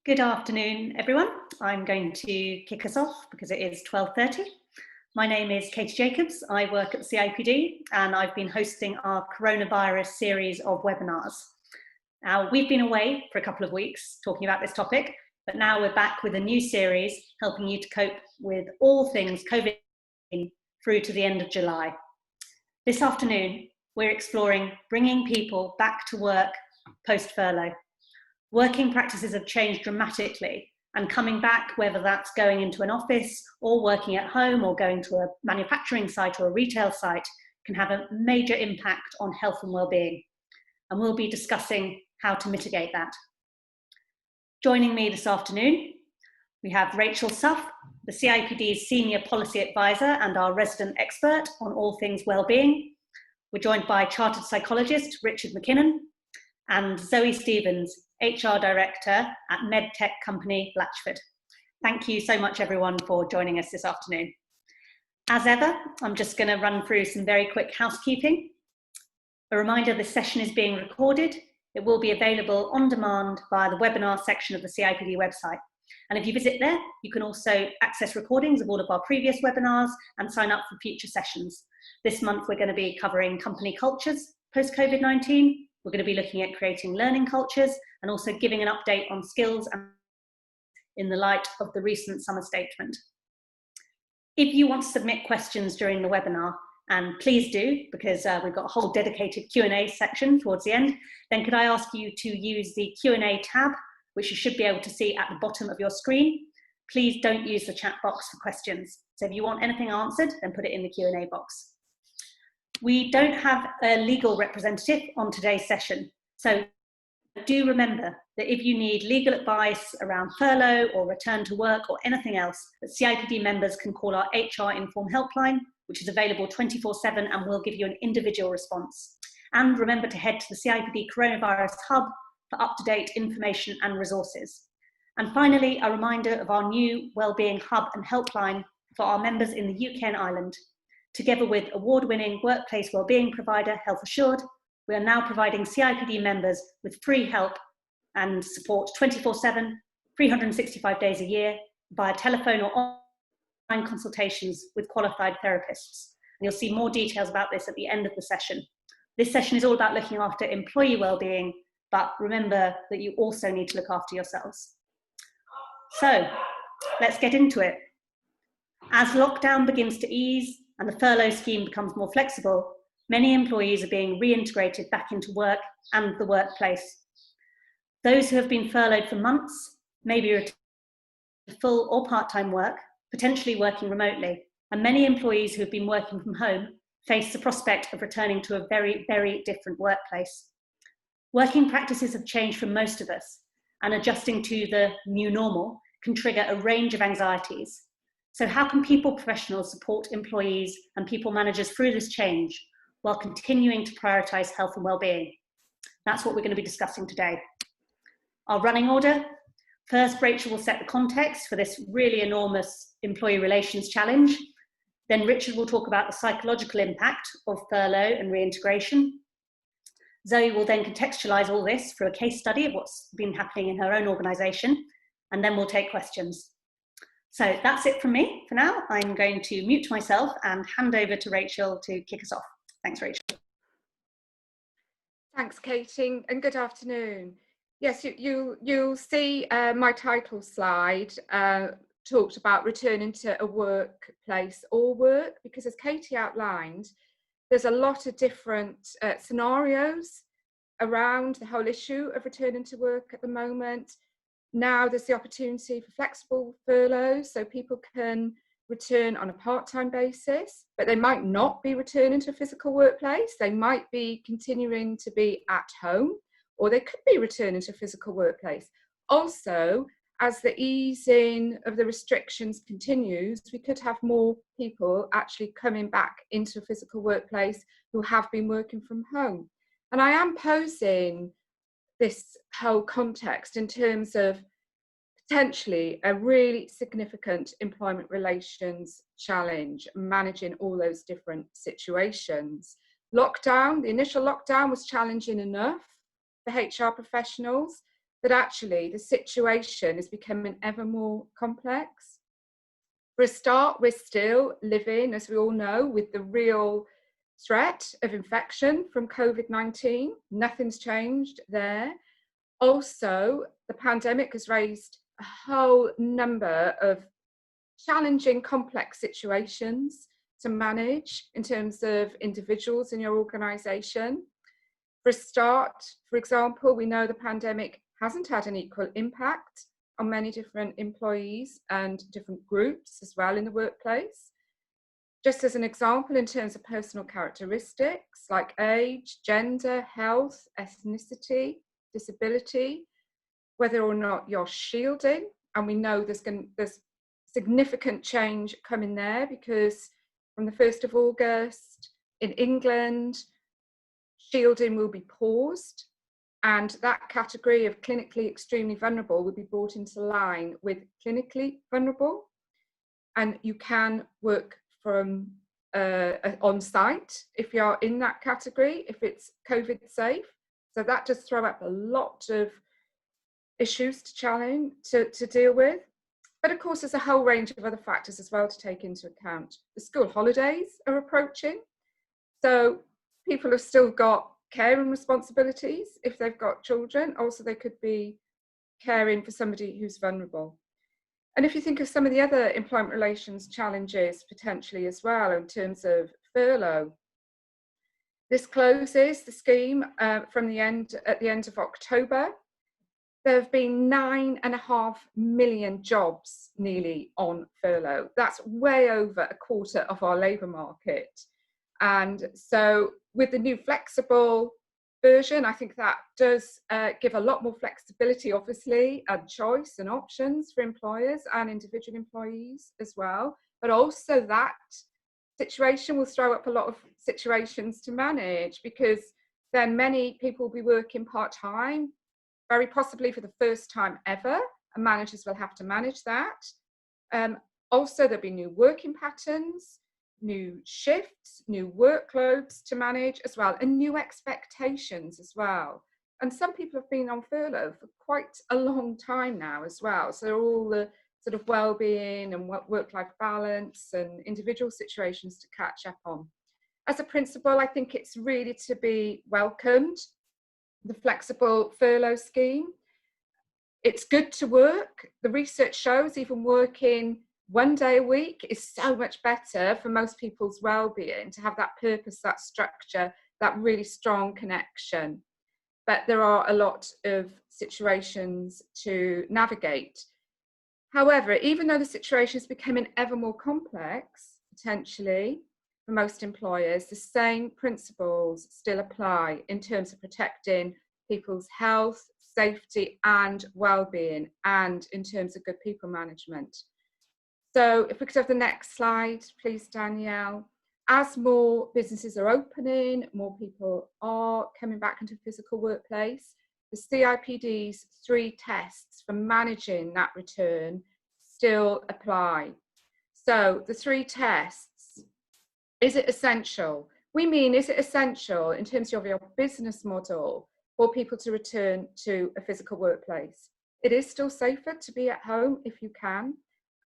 Good afternoon, everyone. I'm going to kick us off because it is 12:30. My name is Katie Jacobs. I work at the CIPD and I've been hosting our coronavirus series of webinars. Now, we've been away for a couple of weeks talking about this topic, but now we're back with a new series helping you to cope with all things COVID through to the end of July. This afternoon, we're exploring bringing people back to work post-furlough. Working practices have changed dramatically, and coming back, whether that's going into an office or working at home or going to a manufacturing site or a retail site, can have a major impact on health and well-being. And we'll be discussing how to mitigate that. Joining me this afternoon, we have Rachel Suff, the CIPD's Senior Policy Advisor and our resident expert on all things well-being. We're joined by Chartered Psychologist Richard McKinnon and Zoe Stevens, HR Director at medtech company Blatchford. Thank you so much, everyone, for joining us this afternoon. As ever, I'm just going to run through some very quick housekeeping. A reminder, this session is being recorded. It will be available on demand via the webinar section of the CIPD website. And if you visit there, you can also access recordings of all of our previous webinars and sign up for future sessions. This month, we're going to be covering company cultures post-COVID-19. We're going to be looking at creating learning cultures and also giving an update on skills in the light of the recent summer statement. If you want to submit questions during the webinar, and please do, because we've got a whole dedicated Q&A section towards the end, then could I ask you to use the Q&A tab, which you should be able to see at the bottom of your screen. Please don't use the chat box for questions. So if you want anything answered, then put it in the Q&A box. We don't have a legal representative on today's session, so do remember that if you need legal advice around furlough or return to work or anything else, that CIPD members can call our HR Inform helpline, which is available 24/7 and will give you an individual response. And remember to head to the CIPD Coronavirus Hub for up-to-date information and resources. And finally, a reminder of our new Wellbeing Hub and helpline for our members in the UK and Ireland. Together with award-winning workplace wellbeing provider Health Assured, we are now providing CIPD members with free help and support 24/7, 365 days a year via telephone or online consultations with qualified therapists. And you'll see more details about this at the end of the session. This session is all about looking after employee wellbeing, but remember that you also need to look after yourselves. So let's get into it. As lockdown begins to ease and the furlough scheme becomes more flexible, many employees are being reintegrated back into work and the workplace. Those who have been furloughed for months may be returned to full or part-time work, potentially working remotely, and many employees who have been working from home face the prospect of returning to a very, very different workplace. Working practices have changed for most of us, and adjusting to the new normal can trigger a range of anxieties. So how can people professionals support employees and people managers through this change while continuing to prioritise health and well-being? That's what we're going to be discussing today. Our running order: first, Rachel will set the context for this really enormous employee relations challenge. Then Richard will talk about the psychological impact of furlough and reintegration. Zoe will then contextualise all this through a case study of what's been happening in her own organisation, and then we'll take questions. So that's it from me for now. I'm going to mute myself and hand over to Rachel to kick us off. Thanks, Rachel. Thanks, Katie, and good afternoon. Yes, you'll see my title slide talked about returning to a workplace or work, because as Katie outlined, there's a lot of different scenarios around the whole issue of returning to work at the moment. Now there's the opportunity for flexible furloughs, so people can return on a part-time basis, but they might not be returning to a physical workplace. They might be continuing to be at home, or they could be returning to a physical workplace. Also, as the easing of the restrictions continues, we could have more people actually coming back into a physical workplace who have been working from home. And I am posing this whole context in terms of potentially a really significant employment relations challenge, managing all those different situations. Lockdown, the initial lockdown was challenging enough for HR professionals, that actually the situation is becoming ever more complex. For a start, we're still living, as we all know, with the real threat of infection from COVID-19. Nothing's changed there. Also, the pandemic has raised a whole number of challenging, complex situations to manage in terms of individuals in your organisation. For a start, for example, we know the pandemic hasn't had an equal impact on many different employees and different groups as well in the workplace. Just as an example, in terms of personal characteristics like age, gender, health, ethnicity, disability, whether or not you're shielding, and we know there's significant change coming there, because from the 1st of August in England, shielding will be paused, and that category of clinically extremely vulnerable will be brought into line with clinically vulnerable, and you can work from on site if you're in that category, if it's COVID safe. So that does throw up a lot of issues to deal with. But of course, there's a whole range of other factors as well to take into account. The school holidays are approaching, so people have still got care and responsibilities if they've got children. Also, they could be caring for somebody who's vulnerable. And if you think of some of the other employment relations challenges potentially as well in terms of furlough, this closes the scheme at the end of October. There have been 9.5 million jobs nearly on furlough. That's way over a quarter of our labour market. And so with the new flexible version, I think that does give a lot more flexibility, obviously, and choice and options for employers and individual employees as well. But also that situation will throw up a lot of situations to manage, because then many people will be working part-time, very possibly for the first time ever, and managers will have to manage that. Also, there'll be new working patterns, new shifts, new workloads to manage as well, and new expectations as well. And some people have been on furlough for quite a long time now as well. So all the sort of well-being and work-life balance and individual situations to catch up on. As a principal, I think it's really to be welcomed, the flexible furlough scheme. It's good to work. The research shows even working 1 day a week is so much better for most people's well-being, to have that purpose, that structure, that really strong connection. But there are a lot of situations to navigate. However, even though the situation is becoming ever more complex, potentially, for most employers, the same principles still apply in terms of protecting people's health, safety and well-being, and in terms of good people management. So if we could have the next slide, please, Danielle. As more businesses are opening, more people are coming back into the physical workplace, the CIPD's 3 tests for managing that return still apply. So the 3 tests. Is it essential? We mean, is it essential in terms of your business model for people to return to a physical workplace? It is still safer to be at home if you can.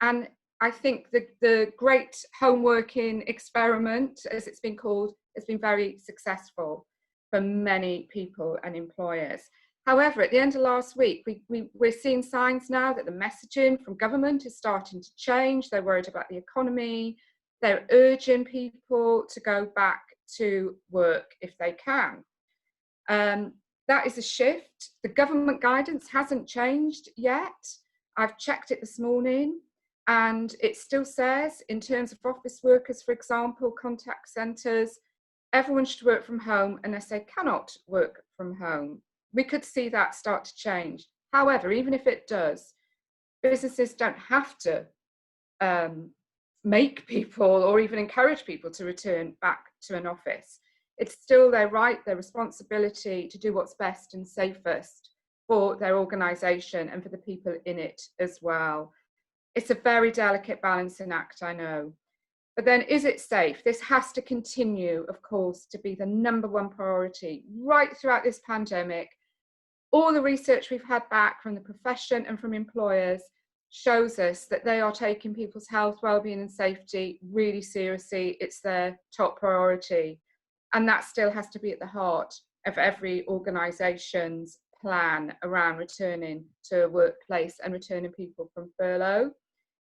And I think the great home working experiment, as it's been called, has been very successful for many people and employers. However, at the end of last week, we're seeing signs now that the messaging from government is starting to change. They're worried about the economy. They're urging people to go back to work if they can. That is a shift. The government guidance hasn't changed yet. I've checked it this morning, and it still says, in terms of office workers, for example, contact centres, everyone should work from home unless they cannot work from home. We could see that start to change. However, even if it does, businesses don't have to make people or even encourage people to return back to an office. It's still their right, their responsibility to do what's best and safest for their organisation and for the people in it as well. It's a very delicate balancing act, I know. But then, is it safe? This has to continue, of course, to be the #1 priority right throughout this pandemic. all the research we've had back from the profession and from employers shows us that they are taking people's health, well-being and safety really seriously. It's their top priority. And that still has to be at the heart of every organisation's plan around returning to a workplace and returning people from furlough.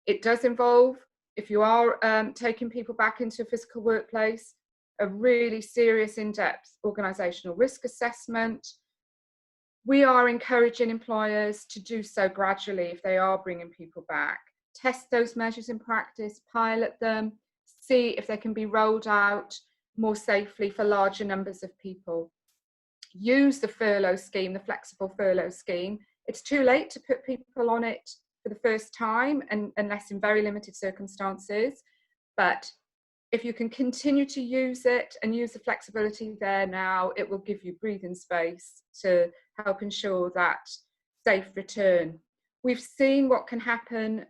It does involve, if you are taking people back into a physical workplace, a really serious in-depth organisational risk assessment. We are encouraging employers to do so gradually if they are bringing people back. Test those measures in practice, pilot them, see if they can be rolled out more safely for larger numbers of people. Use the furlough scheme, the flexible furlough scheme. It's too late to put people on it for the first time, and unless in very limited circumstances. But if you can continue to use it and use the flexibility there now, it will give you breathing space to help ensure that safe return. We've seen what can happen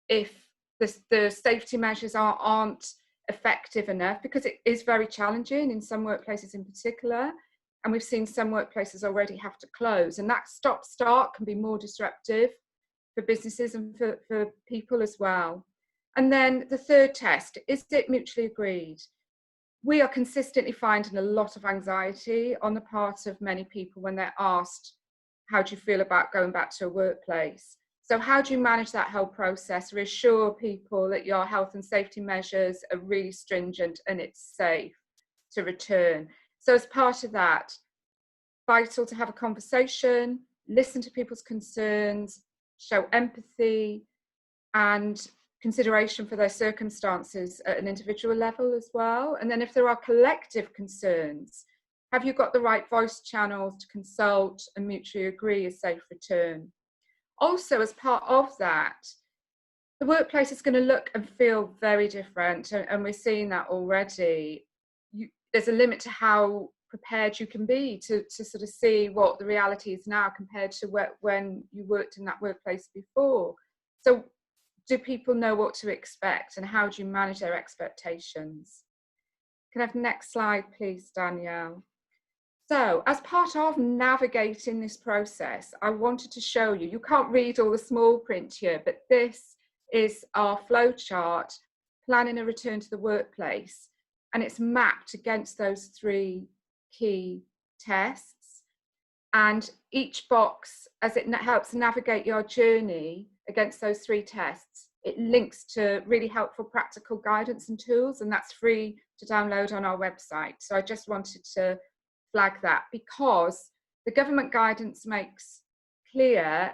if the safety measures aren't effective enough, because it is very challenging in some workplaces in particular. And we've seen some workplaces already have to close, and that stop-start can be more disruptive for businesses and for people as well. And then the third test, is it mutually agreed? We are consistently finding a lot of anxiety on the part of many people when they're asked, how do you feel about going back to a workplace? So how do you manage that whole process? Reassure people that your health and safety measures are really stringent and it's safe to return. So as part of that, vital to have a conversation, listen to people's concerns, show empathy and consideration for their circumstances at an individual level as well. And then if there are collective concerns, have you got the right voice channels to consult and mutually agree a safe return? Also, as part of that, the workplace is going to look and feel very different, and we're seeing that already. There's a limit to how prepared you can be to sort of see what the reality is now compared to when you worked in that workplace before. So do people know what to expect, and how do you manage their expectations? Can I have the next slide, please, Danielle? So as part of navigating this process, I wanted to show you, you can't read all the small print here, but this is our flow chart, planning a return to the workplace, and it's mapped against those three key tests. And each box, as it helps navigate your journey against those three tests, it links to really helpful practical guidance and tools, and that's free to download on our website. So I just wanted to flag that, because the government guidance makes clear,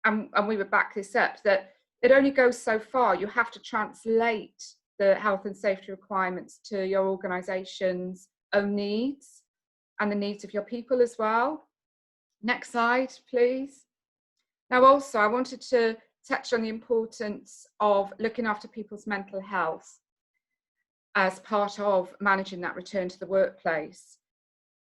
and we would back this up, that it only goes so far. You have to translate the health and safety requirements to your organisation's own needs and the needs of your people as well. Next slide, please. Now, also, I wanted to touch on the importance of looking after people's mental health as part of managing that return to the workplace.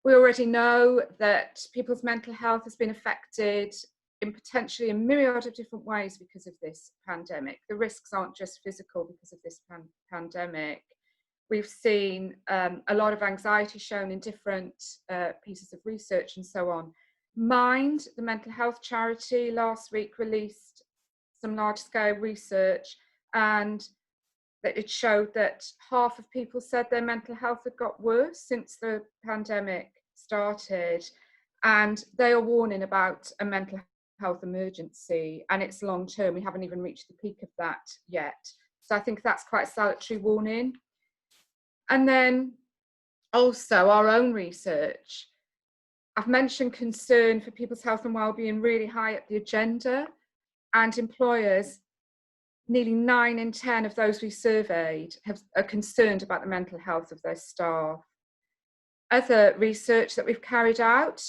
We already know that people's mental health has been affected in potentially a myriad of different ways because of this pandemic. The risks aren't just physical because of this pandemic. We've seen a lot of anxiety shown in different pieces of research and so on. Mind, the mental health charity, last week released some large-scale research, and that it showed that half of people said their mental health had got worse since the pandemic started, and they are warning about a mental health emergency, and it's long term. We haven't even reached the peak of that yet. So I think that's quite a salutary warning. And then also our own research. I've mentioned concern for people's health and well-being really high up the agenda, and employers, nearly 9 in 10 of those we surveyed are concerned about the mental health of their staff. Other research that we've carried out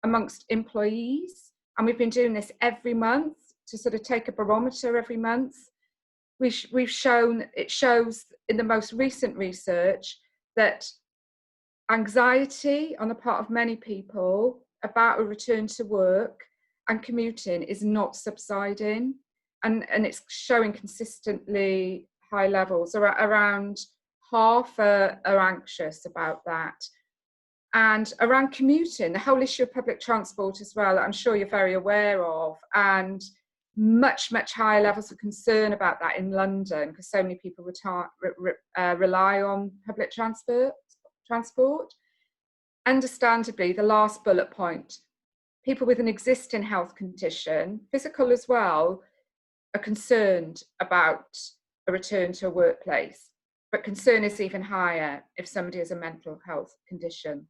amongst employees, and we've been doing this every month to sort of take a barometer every month, we've shown, it shows in the most recent research that anxiety on the part of many people about a return to work and commuting is not subsiding, and it's showing consistently high levels. Around half are anxious about that. and around commuting, the whole issue of public transport as well, I'm sure you're very aware of, and much higher levels of concern about that in London because so many people rely on public transport. Understandably, the last bullet point, people with an existing health condition, physical as well, are concerned about a return to a workplace, but concern is even higher if somebody has a mental health condition.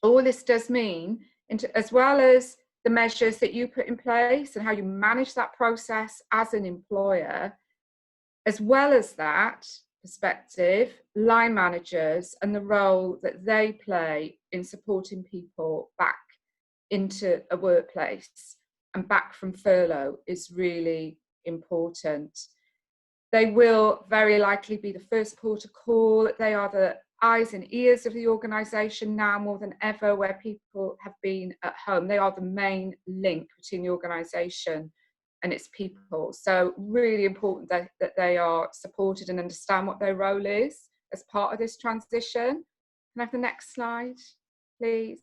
All this does mean, as well as the measures that you put in place and how you manage that process as an employer, as well as that perspective, line managers and the role that they play in supporting people back into a workplace and back from furlough is really important. They will very likely be the first port of call. They are the eyes and ears of the organisation now more than ever, where people have been at home. They are the main link between the organisation and its people. So really important that they are supported and understand what their role is as part of this transition. Can I have the next slide, please?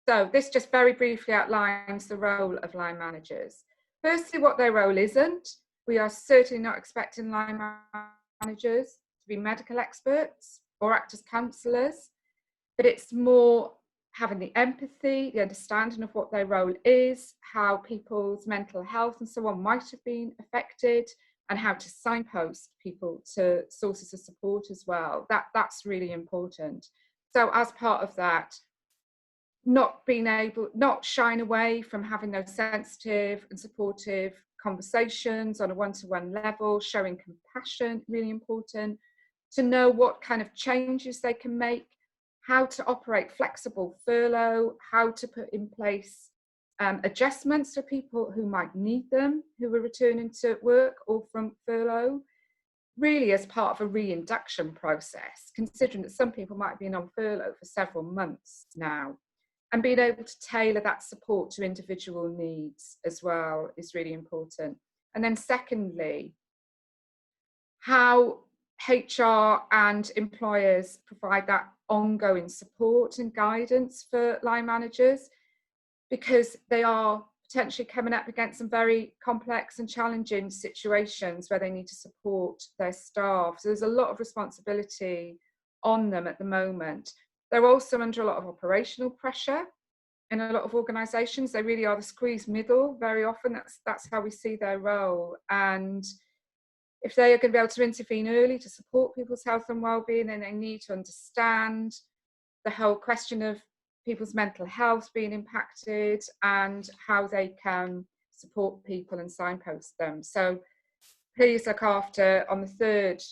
So this just very briefly outlines the role of line managers. Firstly, what their role isn't. We are certainly not expecting line managers to be medical experts or act as counsellors, but it's more having the empathy, the understanding of what their role is, how people's mental health and so on might have been affected, and how to signpost people to sources of support as well. That's really important. So as part of that, not shying away from having those sensitive and supportive conversations on a one-to-one level, showing compassion, really important, to know what kind of changes they can make, how to operate flexible furlough, how to put in place adjustments for people who might need them, who are returning to work or from furlough, really as part of a reinduction process, considering that some people might have been on furlough for several months now. And being able to tailor that support to individual needs as well is really important. And then secondly, how HR and employers provide that ongoing support and guidance for line managers, because they are potentially coming up against some very complex and challenging situations where they need to support their staff. So there's a lot of responsibility on them at the moment. They're also under a lot of operational pressure in a lot of organisations. They really are the squeezed middle very often. That's how we see their role. And if they are going to be able to intervene early to support people's health and well-being, then they need to understand the whole question of people's mental health being impacted and how they can support people and signpost them. So please look after, on the third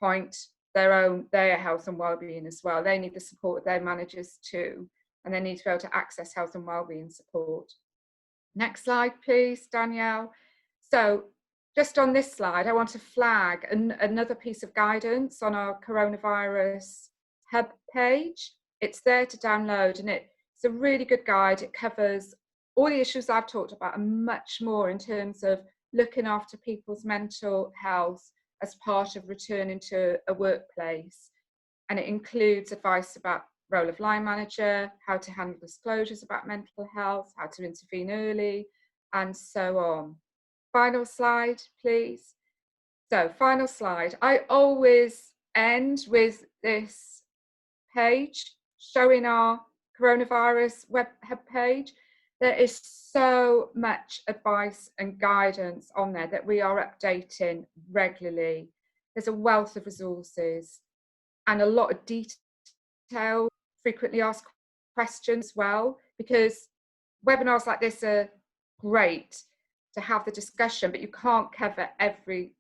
point, their health and well-being as well. They need the support of their managers too, and they need to be able to access health and well-being support. Next slide, please, Danielle. So just on this slide, I want to flag another piece of guidance on our coronavirus hub page. It's there to download, and it's a really good guide. It covers all the issues I've talked about and much more in terms of looking after people's mental health as part of returning to a workplace. And it includes advice about role of line manager, how to handle disclosures about mental health, how to intervene early, and so on. Final slide, please. So final slide. I always end with this page showing our coronavirus web page. There is so much advice and guidance on there that we are updating regularly. There's a wealth of resources and a lot of detail, frequently asked questions as well, because webinars like this are great to have the discussion, but you can't cover every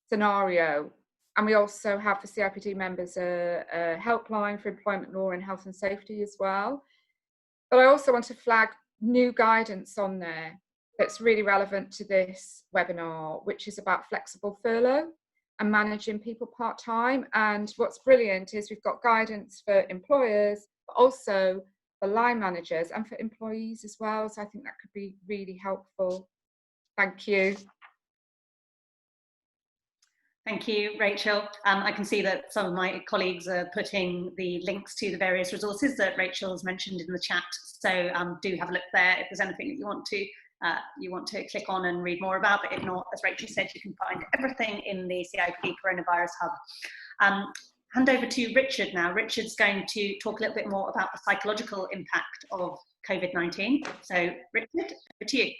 scenario. And we also have for CIPD members a helpline for employment law and health and safety as well. But I also want to flag new guidance on there that's really relevant to this webinar, which is about flexible furlough and managing people part-time. And what's brilliant is we've got guidance for employers, but also for line managers and for employees as well. So I think that could be really helpful. Thank you. Thank you, Rachel. I can see that some of my colleagues are putting the links to the various resources that Rachel has mentioned in the chat. So do have a look there if there's anything that you want to click on and read more about. But if not, as Rachel said, you can find everything in the CIPD Coronavirus Hub. Hand over to Richard now. Richard's going to talk a little bit more about the psychological impact of COVID-19. So Richard, over to you.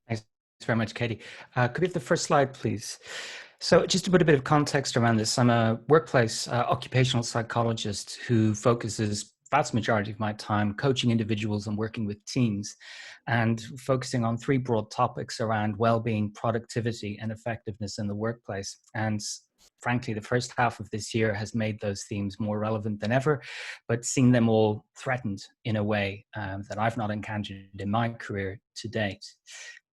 Thanks very much, Katie. Could we have the first slide, please? So just to put a bit of context around this, I'm a workplace occupational psychologist who focuses vast majority of my time coaching individuals and working with teams, and focusing on three broad topics around well-being, productivity, and effectiveness in the workplace. And frankly, the first half of this year has made those themes more relevant than ever, but seen them all threatened in a way that I've not encountered in my career to date.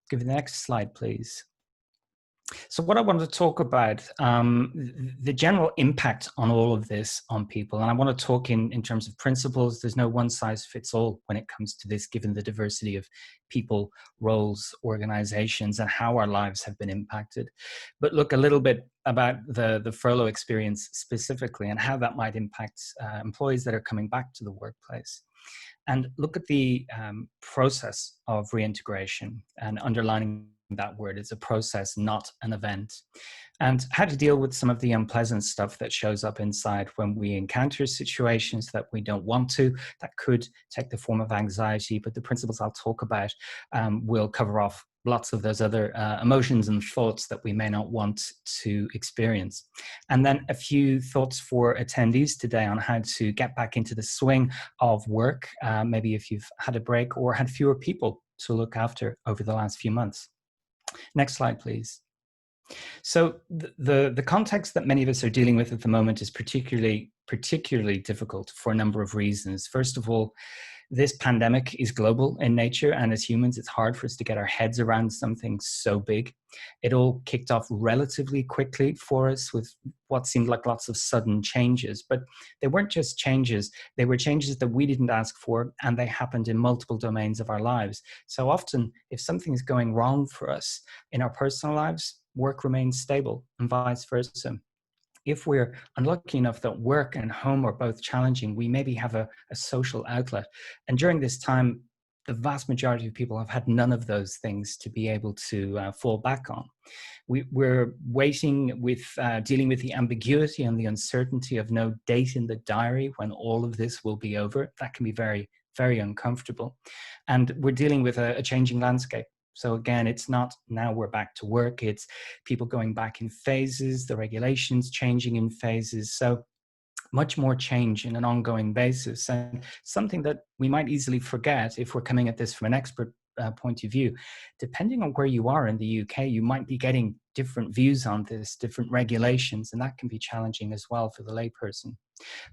Give me the next slide, please. So what I wanted to talk about, the general impact on all of this on people. And I want to talk in terms of principles. There's no one size fits all when it comes to this, given the diversity of people, roles, organizations, and how our lives have been impacted. But look a little bit about the furlough experience specifically and how that might impact employees that are coming back to the workplace. And look at the process of reintegration, and underlining that word, it's a process, not an event, and how to deal with some of the unpleasant stuff that shows up inside when we encounter situations that we don't want to, that could take the form of anxiety. But the principles I'll talk about will cover off lots of those other emotions and thoughts that we may not want to experience. And then a few thoughts for attendees today on how to get back into the swing of work, maybe if you've had a break or had fewer people to look after over the last few months. Next slide, please. So the context that many of us are dealing with at the moment is particularly difficult for a number of reasons. First of all, this pandemic is global in nature, and as humans, it's hard for us to get our heads around something so big. It all kicked off relatively quickly for us with what seemed like lots of sudden changes, but they weren't just changes, they were changes that we didn't ask for, and they happened in multiple domains of our lives. So often, if something's going wrong for us in our personal lives, work remains stable, and vice versa. If we're unlucky enough that work and home are both challenging, we maybe have a social outlet. And during this time, the vast majority of people have had none of those things to be able to fall back on. We're waiting with dealing with the ambiguity and the uncertainty of no date in the diary when all of this will be over. That can be very, very uncomfortable. And we're dealing with a changing landscape. So again, it's not now we're back to work, it's people going back in phases, the regulations changing in phases. So much more change in an ongoing basis, and something that we might easily forget if we're coming at this from an expert point of view. Depending on where you are in the UK, you might be getting different views on this, different regulations, and that can be challenging as well for the layperson.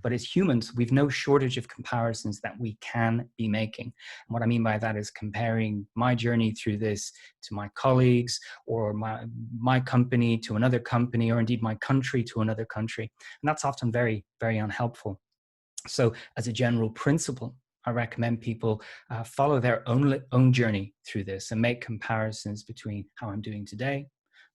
But as humans, we've no shortage of comparisons that we can be making. And what I mean by that is comparing my journey through this to my colleagues, or my company to another company, or indeed my country to another country. And that's often very, very unhelpful. So as a general principle, I recommend people follow their own journey through this and make comparisons between how I'm doing today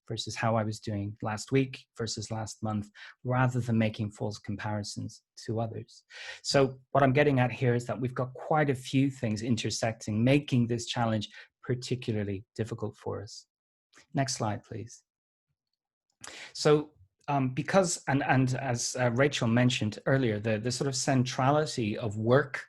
versus how I was doing last week versus last month, rather than making false comparisons to others. So what I'm getting at here is that we've got quite a few things intersecting, making this challenge particularly difficult for us. Next slide, please. So because, and as Rachel mentioned earlier, the sort of centrality of work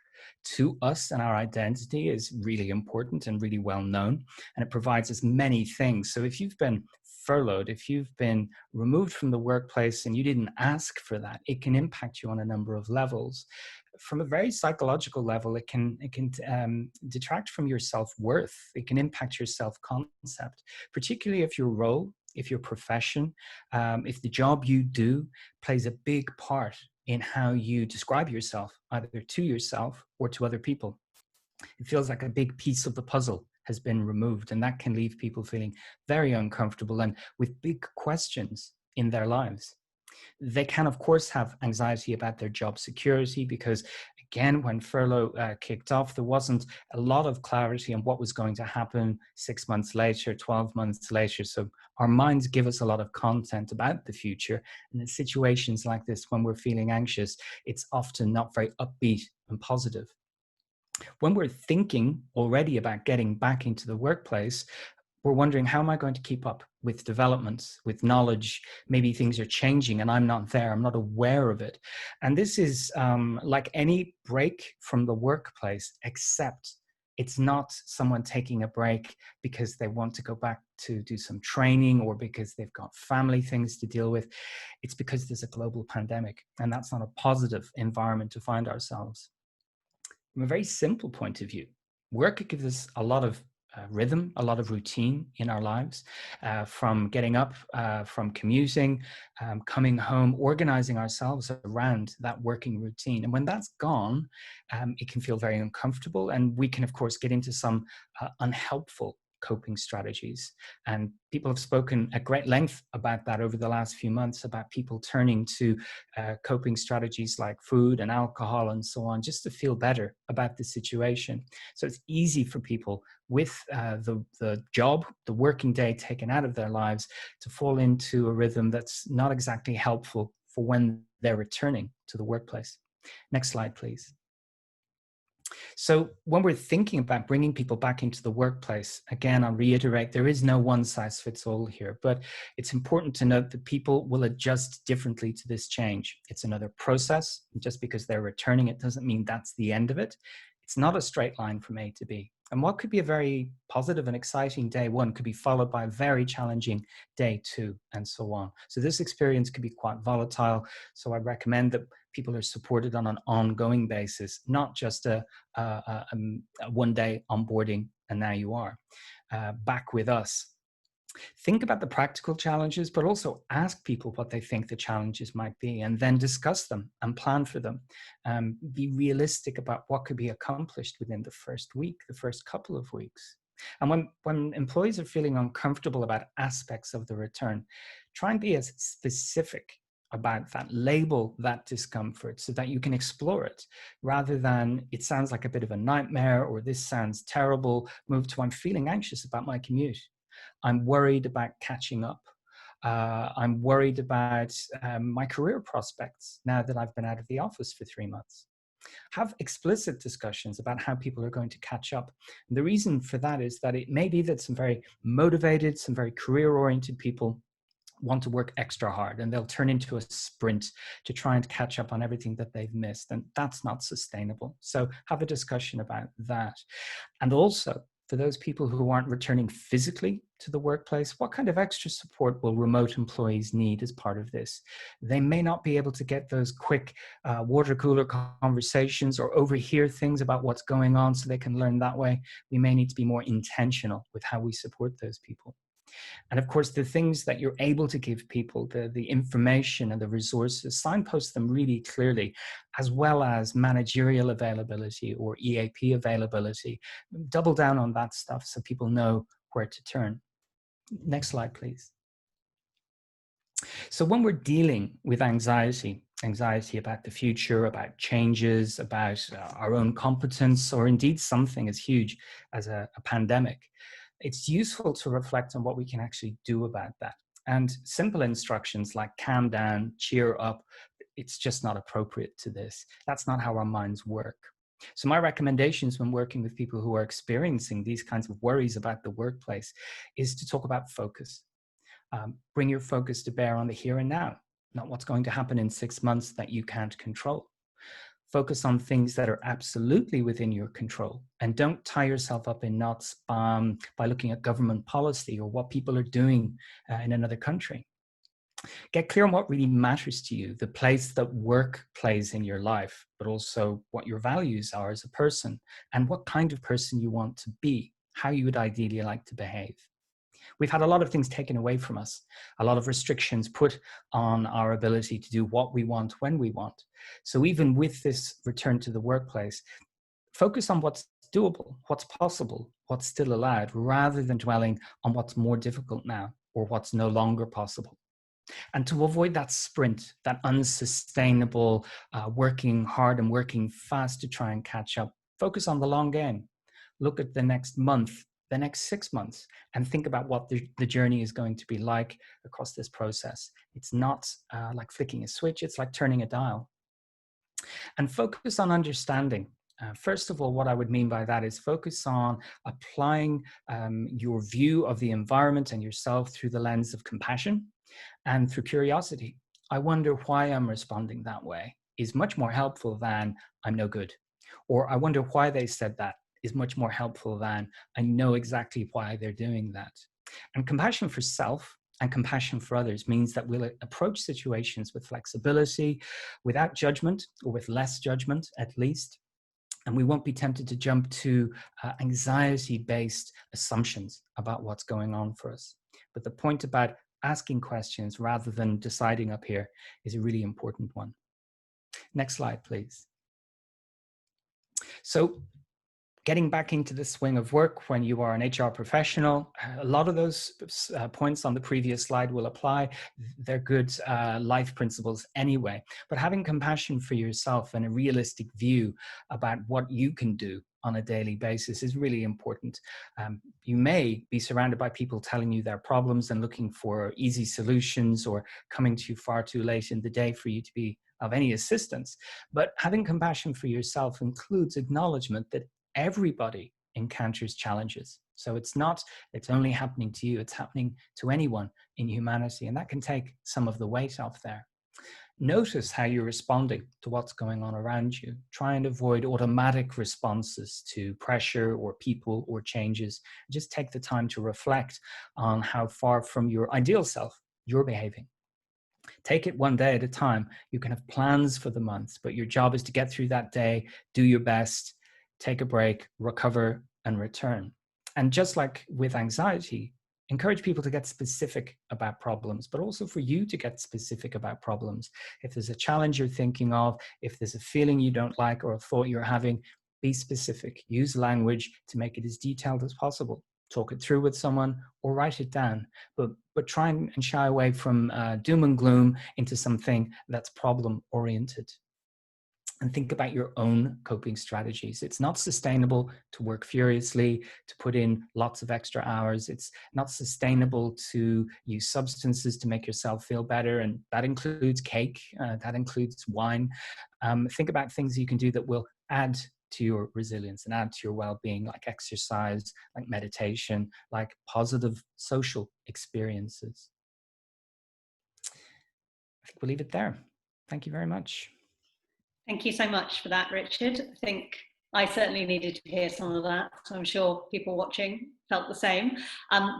to us and our identity is really important and really well known, and it provides us many things. So if you've been furloughed, if you've been removed from the workplace and you didn't ask for that, it can impact you on a number of levels. From a very psychological level, it can detract from your self-worth. It can impact your self-concept, particularly if your role, if your profession, if the job you do plays a big part in how you describe yourself, either to yourself or to other people. It feels like a big piece of the puzzle has been removed, and that can leave people feeling very uncomfortable and with big questions in their lives. They can, of course, have anxiety about their job security because, Again, when furlough kicked off, there wasn't a lot of clarity on what was going to happen 6 months later, 12 months later. So our minds give us a lot of content about the future. And in situations like this, when we're feeling anxious, it's often not very upbeat and positive. When we're thinking already about getting back into the workplace, we're wondering, how am I going to keep up with developments, with knowledge? Maybe things are changing and I'm not there, I'm not aware of it. And this is like any break from the workplace, except it's not someone taking a break because they want to go back to do some training or because they've got family things to deal with. It's because there's a global pandemic, and that's not a positive environment to find ourselves. From a very simple point of view, work gives us a lot of rhythm, a lot of routine in our lives, from getting up, from commuting, coming home, organizing ourselves around that working routine. And when that's gone, it can feel very uncomfortable. And we can, of course, get into some unhelpful coping strategies. And people have spoken at great length about that over the last few months, about people turning to coping strategies like food and alcohol and so on, just to feel better about the situation. So it's easy for people with the job, the working day taken out of their lives, to fall into a rhythm that's not exactly helpful for when they're returning to the workplace. Next slide, please. So when we're thinking about bringing people back into the workplace, again, I'll reiterate, there is no one size fits all here, but it's important to note that people will adjust differently to this change. It's another process. Just because they're returning, it doesn't mean that's the end of it. It's not a straight line from A to B. And what could be a very positive and exciting day one could be followed by a very challenging day two, and so on. So this experience could be quite volatile. So I recommend that people are supported on an ongoing basis, not just a one-day onboarding and now you are back with us. Think about the practical challenges, but also ask people what they think the challenges might be, and then discuss them and plan for them. Be realistic about what could be accomplished within the first week, the first couple of weeks. And when employees are feeling uncomfortable about aspects of the return, try and be as specific about that, label that discomfort so that you can explore it, rather than it sounds like a bit of a nightmare or this sounds terrible, move to I'm feeling anxious about my commute. I'm worried about catching up. I'm worried about my career prospects now that I've been out of the office for 3 months. Have explicit discussions about how people are going to catch up. And the reason for that is that it may be that some very motivated, some very career-oriented people want to work extra hard, and they'll turn into a sprint to try and catch up on everything that they've missed. And that's not sustainable. So have a discussion about that. And also, for those people who aren't returning physically to the workplace, what kind of extra support will remote employees need as part of this? They may not be able to get those quick water cooler conversations or overhear things about what's going on so they can learn that way. We may need to be more intentional with how we support those people. And of course, the things that you're able to give people, the information and the resources, signpost them really clearly, as well as managerial availability or EAP availability. Double down on that stuff so people know where to turn. Next slide, please. So when we're dealing with anxiety about the future, about changes, about our own competence, or indeed something as huge as a pandemic, it's useful to reflect on what we can actually do about that. And simple instructions like calm down, cheer up, it's just not appropriate to this. That's not how our minds work. So my recommendations when working with people who are experiencing these kinds of worries about the workplace is to talk about focus. Bring your focus to bear on the here and now, not what's going to happen in 6 months that you can't control. Focus on things that are absolutely within your control, and don't tie yourself up in knots by looking at government policy or what people are doing in another country. Get clear on what really matters to you, the place that work plays in your life, but also what your values are as a person and what kind of person you want to be, how you would ideally like to behave. We've had a lot of things taken away from us, a lot of restrictions put on our ability to do what we want when we want. So even with this return to the workplace, focus on what's doable, what's possible, what's still allowed, rather than dwelling on what's more difficult now or what's no longer possible. And to avoid that sprint, that unsustainable working hard and working fast to try and catch up, focus on the long game. Look at the next month, the next 6 months, and think about what the journey is going to be like across this process. It's not like flicking a switch, it's like turning a dial. And focus on understanding. First of all, what I would mean by that is focus on applying your view of the environment and yourself through the lens of compassion and through curiosity. I wonder why I'm responding that way is much more helpful than I'm no good. Or I wonder why they said that is much more helpful than I know exactly why they're doing that. And compassion for self and compassion for others means that we'll approach situations with flexibility, without judgment, or with less judgment at least. And we won't be tempted to jump to anxiety-based assumptions about what's going on for us. But the point about asking questions rather than deciding up here is a really important one. Next slide, please. So getting back into the swing of work when you are an HR professional, a lot of those points on the previous slide will apply. They're good life principles anyway. But having compassion for yourself and a realistic view about what you can do on a daily basis is really important. You may be surrounded by people telling you their problems and looking for easy solutions or coming to you far too late in the day for you to be of any assistance. But having compassion for yourself includes acknowledgement that everybody encounters challenges. So it's only happening to you, it's happening to anyone in humanity. And that can take some of the weight off there. Notice how you're responding to what's going on around you. Try and avoid automatic responses to pressure or people or changes. Just take the time to reflect on how far from your ideal self you're behaving. Take it one day at a time. You can have plans for the month, but your job is to get through that day, do your best, take a break, recover, and return. And just like with anxiety, encourage people to get specific about problems, but also for you to get specific about problems. If there's a challenge you're thinking of, if there's a feeling you don't like or a thought you're having, be specific. Use language to make it as detailed as possible. Talk it through with someone or write it down, but try and shy away from doom and gloom into something that's problem-oriented. And think about your own coping strategies. It's not sustainable to work furiously, to put in lots of extra hours. It's not sustainable to use substances to make yourself feel better. And that includes cake, that includes wine. Think about things you can do that will add to your resilience and add to your well-being, like exercise, like meditation, like positive social experiences. I think we'll leave it there. Thank you very much. Thank you so much for that, Richard. I think I certainly needed to hear some of that. So I'm sure people watching felt the same.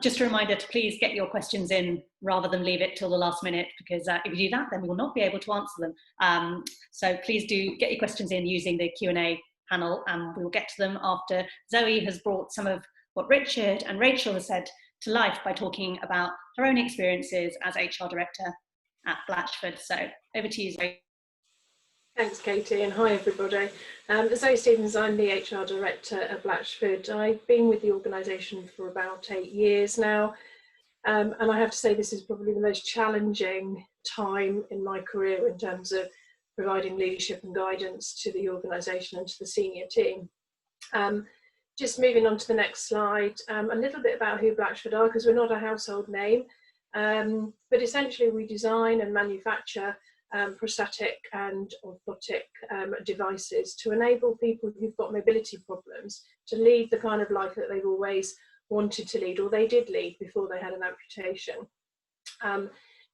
Just a reminder to please get your questions in rather than leave it till the last minute, because if you do that, then we will not be able to answer them. So please do get your questions in using the Q&A panel, and we will get to them after Zoe has brought some of what Richard and Rachel has said to life by talking about her own experiences as HR director at Blatchford. So over to you, Zoe. Thanks, Katie, and hi everybody. Zoe Stevens, I'm the HR Director at Blatchford. I've been with the organisation for about 8 years now, and I have to say this is probably the most challenging time in my career in terms of providing leadership and guidance to the organisation and to the senior team. Just moving on to the next slide, a little bit about who Blatchford are, because we're not a household name, but essentially we design and manufacture prosthetic and orthotic devices to enable people who've got mobility problems to lead the kind of life that they've always wanted to lead, or they did lead before they had an amputation.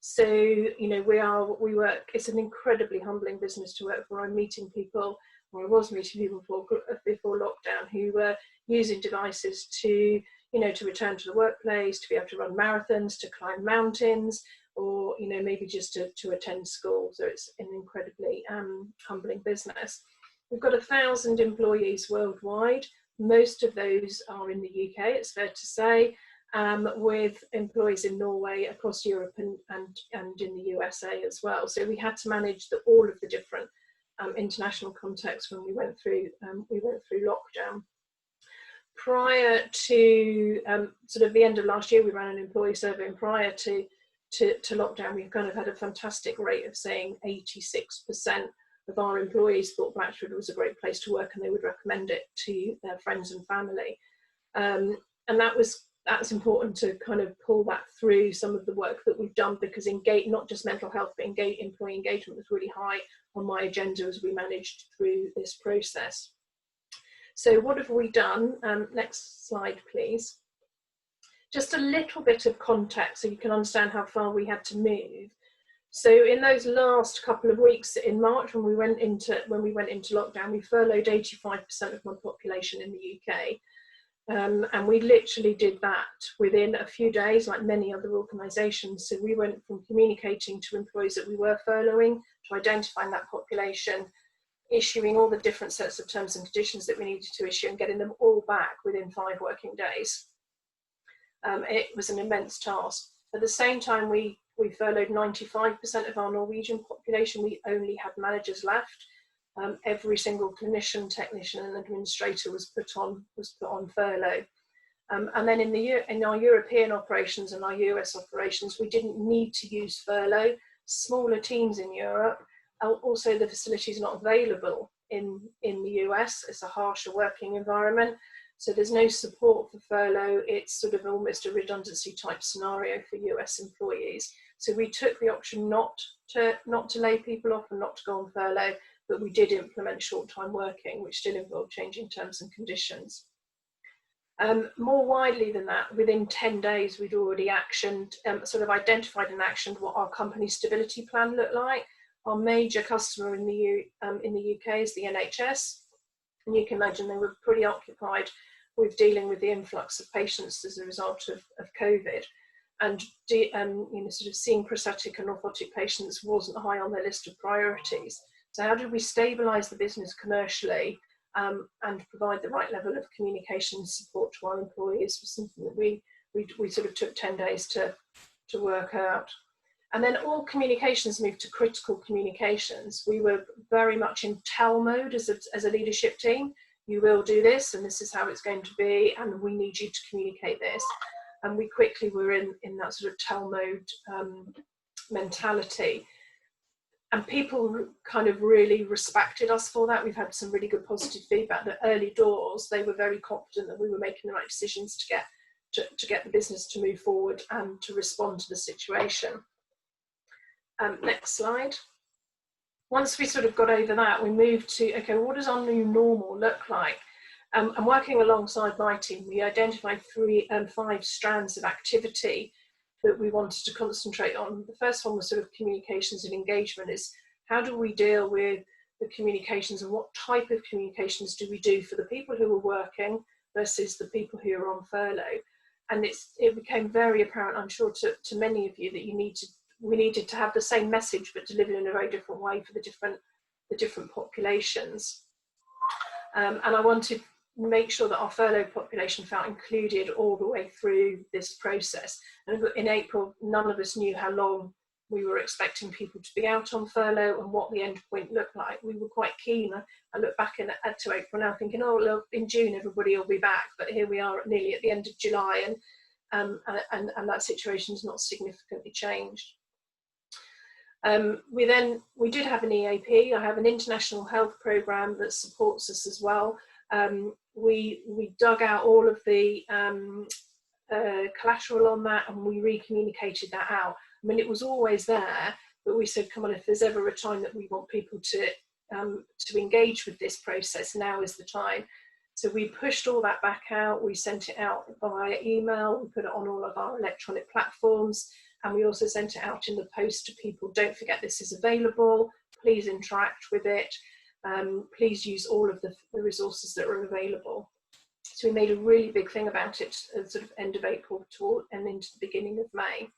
So, you know, we work, it's an incredibly humbling business to work for. I'm meeting people, or I was meeting people before lockdown, who were using devices to, you know, to return to the workplace, to be able to run marathons, to climb mountains, or, you know, maybe just to attend school. So it's an incredibly humbling business. We've got 1,000 employees worldwide. Most of those are in the UK, it's fair to say, with employees in Norway, across Europe, and in the USA as well. So we had to manage all of the different international contexts when we went through lockdown. Prior to sort of the end of last year, we ran an employee survey, and prior to to lockdown, we've kind of had a fantastic rate of saying 86% of our employees thought Blatchford was a great place to work and they would recommend it to their friends and family. And that's important to kind of pull that through some of the work that we've done, because not just mental health, but employee engagement was really high on my agenda as we managed through this process. So what have we done? Next slide, please. Just a little bit of context so you can understand how far we had to move. So in those last couple of weeks in March, when we went into lockdown, we furloughed 85% of my population in the UK. And we literally did that within a few days, like many other organisations. So we went from communicating to employees that we were furloughing, to identifying that population, issuing all the different sets of terms and conditions that we needed to issue, and getting them all back within 5 working days. It was an immense task. At the same time, we furloughed 95% of our Norwegian population. We only had managers left. Every single clinician, technician and administrator was put on furlough. And then in our European operations and our US operations, we didn't need to use furlough. Smaller teams in Europe, also the facility is not available in the US. It's a harsher working environment. So there's no support for furlough. It's sort of almost a redundancy type scenario for US employees. So we took the option not to lay people off and not to go on furlough, but we did implement short-time working, which still involved changing terms and conditions. More widely than that, within 10 days, we'd already identified and actioned what our company stability plan looked like. Our major customer in the UK is the NHS, and you can imagine they were pretty occupied with dealing with the influx of patients as a result of COVID. And sort of seeing prosthetic and orthotic patients wasn't high on their list of priorities. So how did we stabilise the business commercially and provide the right level of communication support to our employees was something that we sort of took 10 days to work out. And then all communications moved to critical communications. We were very much in tell mode as a leadership team. You will do this, and this is how it's going to be, and we need you to communicate this. And we quickly were in that sort of tell mode mentality. And people kind of really respected us for that. We've had some really good positive feedback. The early doors, they were very confident that we were making the right decisions to get the business to move forward and to respond to the situation. Next slide. Once we sort of got over that, we moved to, okay, what does our new normal look like? And working alongside my team, we identified 5 strands of activity that we wanted to concentrate on. The first one was sort of communications and engagement. Is how do we deal with the communications, and what type of communications do we do for the people who are working versus the people who are on furlough? And it became very apparent, I'm sure, to many of you, that we needed to have the same message but delivered in a very different way for the different populations. And I wanted to make sure that our furlough population felt included all the way through this process. And in April, none of us knew how long we were expecting people to be out on furlough and what the end point looked like. We were quite keen. I look back to April now thinking, oh, look, in June everybody will be back, but here we are nearly at the end of July, and that situation's not significantly changed. We did have an EAP. I have an international health program that supports us as well. We dug out all of the collateral on that, and we re-communicated that out. I mean, it was always there, but we said, come on, if there's ever a time that we want people to engage with this process, now is the time. So we pushed all that back out. We sent it out via email. We put it on all of our electronic platforms. And we also sent it out in the post to people. Don't forget this is available. Please interact with it. Please use all of the resources that are available. So we made a really big thing about it at sort of end of April and into the beginning of May.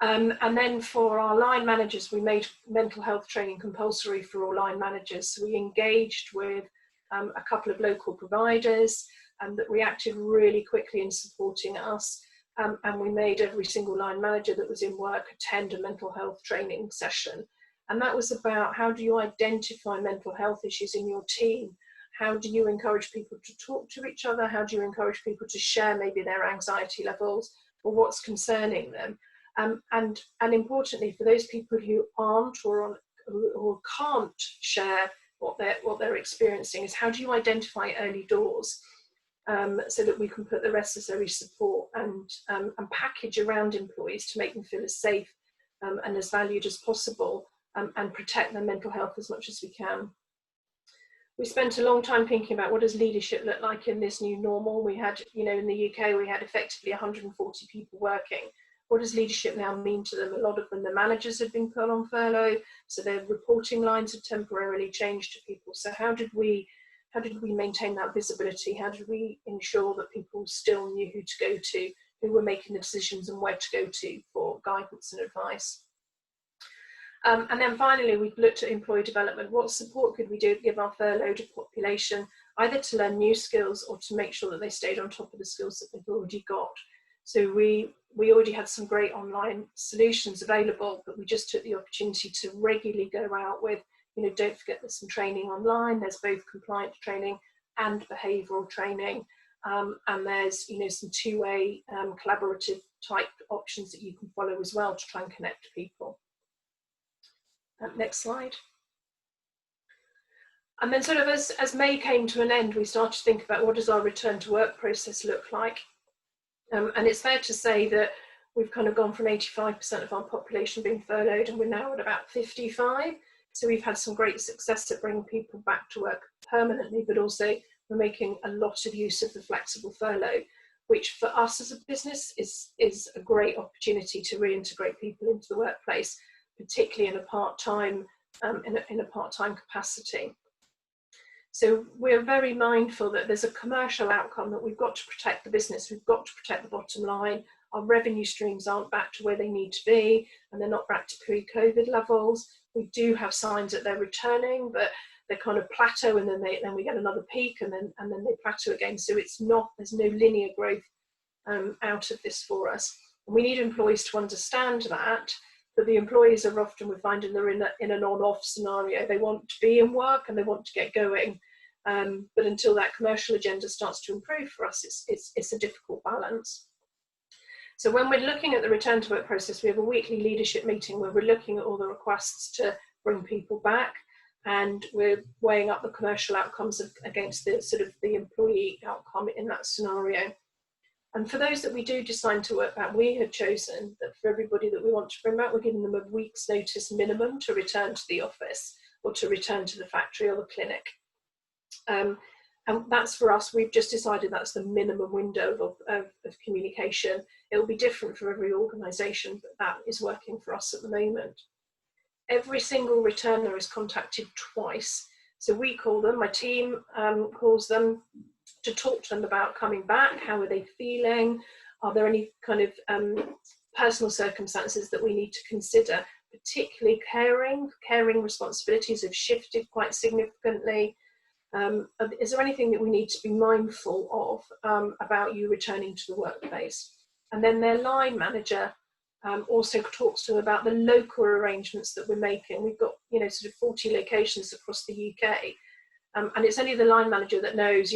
And then for our line managers, we made mental health training compulsory for all line managers. So we engaged with a couple of local providers that reacted really quickly in supporting us. And we made every single line manager that was in work attend a mental health training session. And that was about, how do you identify mental health issues in your team? How do you encourage people to talk to each other? How do you encourage people to share maybe their anxiety levels or what's concerning them? And importantly, for those people who aren't or can't share what they're experiencing, is how do you identify early doors so that we can put the necessary support and package around employees to make them feel as safe and as valued as possible, and protect their mental health as much as we can. We spent a long time thinking about what does leadership look like in this new normal. We had, in the UK, we had effectively 140 people working. What does leadership now mean to them? A lot of them, the managers had been put on furlough, so their reporting lines had temporarily changed to people. So how did we maintain that visibility? How did we ensure that people still knew who to go to, who were making the decisions and where to go to for guidance and advice? And then finally, we looked at employee development. What support could we do to give our furloughed population, either to learn new skills or to make sure that they stayed on top of the skills that they've already got? So we already had some great online solutions available, but we just took the opportunity to regularly go out with, don't forget there's some training online. There's both compliance training and behavioural training. And there's, some two-way collaborative type options that you can follow as well to try and connect people. Next slide. And then sort of as May came to an end, we started to think about what does our return to work process look like? And it's fair to say that we've kind of gone from 85% of our population being furloughed, and we're now at about 55. So we've had some great success at bringing people back to work permanently, but also we're making a lot of use of the flexible furlough, which for us as a business is a great opportunity to reintegrate people into the workplace, particularly in a part-time capacity. So we're very mindful that there's a commercial outcome, that we've got to protect the business, we've got to protect the bottom line. Our revenue streams aren't back to where they need to be, and they're not back to pre-COVID levels. We do have signs that they're returning, but they kind of plateau, and then we get another peak, and then they plateau again. So there's no linear growth out of this for us. And we need employees to understand that. But the employees are often, we're finding they're in an on-off scenario. They want to be in work and they want to get going. But until that commercial agenda starts to improve for us, it's a difficult balance. So when we're looking at the return to work process, we have a weekly leadership meeting where we're looking at all the requests to bring people back, and we're weighing up the commercial outcomes against the sort of the employee outcome in that scenario. And for those that we do decide to work back, we have chosen that for everybody that we want to bring back, we're giving them a week's notice minimum to return to the office or to return to the factory or the clinic. And that's for us, we've just decided that's the minimum window of communication. It will be different for every organisation, but that is working for us at the moment. Every single returner is contacted twice. So we call them, my team calls them, to talk to them about coming back. How are they feeling? Are there any kind of personal circumstances that we need to consider? Particularly caring responsibilities have shifted quite significantly. Is there anything that we need to be mindful of about you returning to the workplace? And then their line manager also talks to them about the local arrangements that we're making. We've got, sort of 40 locations across the UK. And it's only the line manager that knows,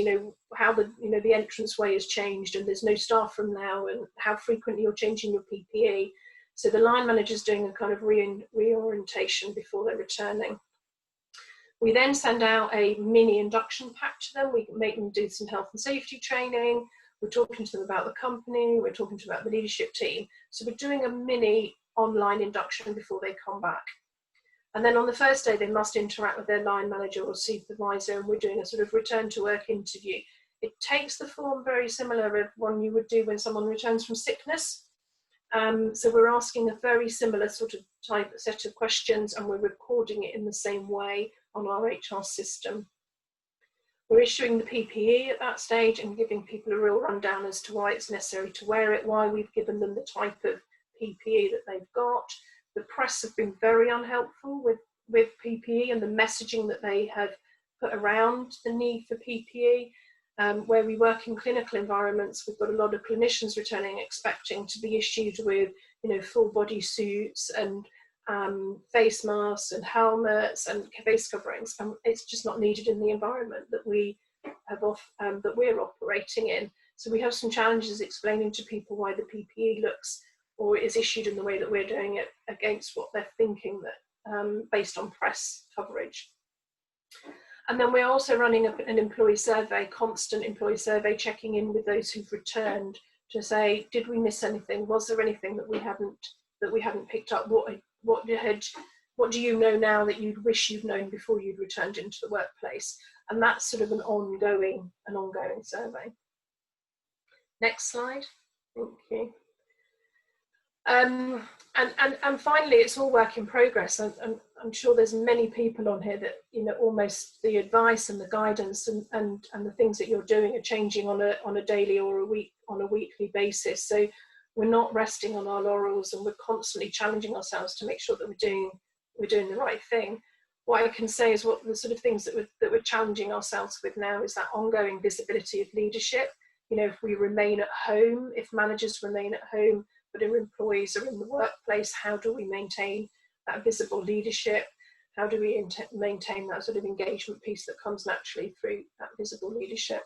how the entranceway has changed, and there's no staff from now, and how frequently you're changing your PPE. So the line manager is doing a kind of reorientation before they're returning. We then send out a mini induction pack to them. We make them do some health and safety training. We're talking to them about the company. We're talking to them about the leadership team. So we're doing a mini online induction before they come back. And then on the first day, they must interact with their line manager or supervisor, and we're doing a sort of return to work interview. It takes the form very similar of one you would do when someone returns from sickness. So we're asking a very similar sort of set of questions, and we're recording it in the same way on our HR system. We're issuing the PPE at that stage and giving people a real rundown as to why it's necessary to wear it, why we've given them the type of PPE that they've got. The press have been very unhelpful with PPE and the messaging that they have put around the need for PPE. Where we work in clinical environments, we've got a lot of clinicians returning expecting to be issued with, full body suits and face masks and helmets and face coverings, and it's just not needed in the environment that we have that we're operating in. So we have some challenges explaining to people why the PPE looks or is issued in the way that we're doing it against what they're thinking, that based on press coverage. And then we're also running an employee survey, constant employee survey, checking in with those who've returned to say, did we miss anything? Was there anything that we hadn't picked up? What do you know now that you'd wish you'd known before you'd returned into the workplace? And that's sort of an ongoing survey. Next slide. Thank you. And finally, it's all work in progress. And I'm sure there's many people on here that, you know, almost the advice and the guidance and the things that you're doing are changing on a daily or a weekly basis. So we're not resting on our laurels, and we're constantly challenging ourselves to make sure that we're doing the right thing. What I can say is what the sort of things that we're challenging ourselves with now is that ongoing visibility of leadership. You know, if we remain at home, if managers remain at home, but our employees are in the workplace, how do we maintain that visible leadership? How do we maintain that sort of engagement piece that comes naturally through that visible leadership?